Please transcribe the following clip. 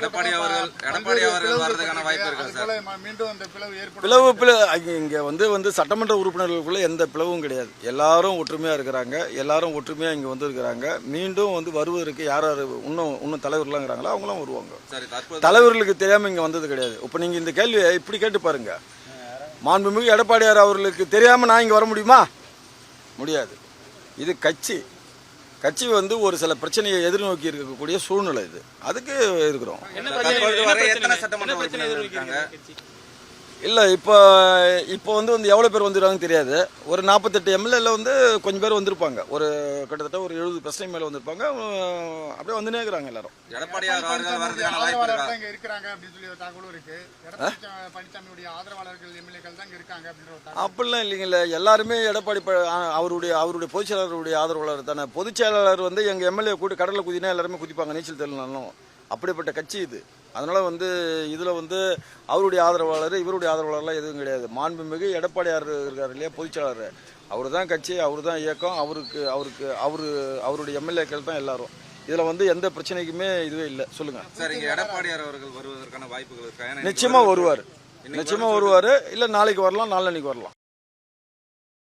எடப்பாடி அவர்கள் வர்றதுக்கான வாய்ப்பு இருக்கு சார். மீண்டும் அந்த பிளவு இங்க சட்டமன்ற உறுப்பினர்களுக்குள்ள எந்த பிளவும் கிடையாது. எல்லாரும் ஒற்றுமையா இருக்கிறாங்க. எல்லாரும் ஒற்றுமையா இங்க இருக்கிறாங்க. மீண்டும் வருவதற்கு யார் யார் இன்னும் தலைவர்கள்லாம் இருக்கிறாங்களோ அவங்களும் வருவாங்க. தலைவர்களுக்கு தெரியாம இங்க வந்தது கிடையாது. இப்ப நீங்க இந்த கேள்வியை இப்படி கேட்டு பாருங்க. மாண்புமிகு எடப்பாடியார் அவர்களுக்கு தெரியாம நான் இங்க வர முடியுமா? முடியாது. இது கட்சி ஒரு சில பிரச்சனையை எதிர்நோக்கி இருக்கக்கூடிய சூழ்நிலை. இது அதுக்கு இருக்கிறோம். இல்ல இப்போ எவ்வளவு பேர் வந்துருக்காங்கன்னு தெரியாது. ஒரு 48 எம்எல்ஏல கொஞ்சம் பேர் வந்திருப்பாங்க. ஒரு கிட்டத்தட்ட ஒரு 70% மேல வந்திருப்பாங்க. அப்படியே வந்துனே இருக்கிறாங்க எல்லாரும். எடப்பாடியார் இருக்கிறாங்க அப்படின்னு சொல்லி ஒரு தகவலும் இருக்கு. பழனிசாமியுடைய ஆதரவாளர்கள் எம்எல்ஏக்கள் தான் இருக்காங்க அப்படின்ற அப்படிலாம் இல்லைங்கல்ல. எல்லாருமே எடப்பாடி அவருடைய பொதுச் செயலாளருடைய ஆதரவாளர் தானே. பொதுச் செயலாளர் எங்க எம்எல்ஏ கூட்டி கடலை குதினா எல்லாருமே குதிப்பாங்க, நீச்சல் தெரியலனாலும். அப்படிப்பட்ட கட்சி இது. அதனால இதுல அவருடைய ஆதரவாளர் இவருடைய ஆதரவாளர்லாம் எதுவும் கிடையாது. மாண்புமிகு எடப்பாடியார் இருக்காரு இல்லையா, பொதுச் செயலாளர், அவரு தான் கட்சி, அவரு தான் இயக்கம். அவருடைய எம்எல்ஏக்கள் தான் எல்லாரும். இதுல எந்த பிரச்சனைக்குமே இதுவே இல்லை. சொல்லுங்க சார். இங்க எடப்பாடியார் அவர்கள் வருவதற்கான வாய்ப்புகள் இருக்கா? நிச்சயமா வருவாரு. இல்ல நாளைக்கு வரலாம், நாளன்னைக்கு வரலாம்.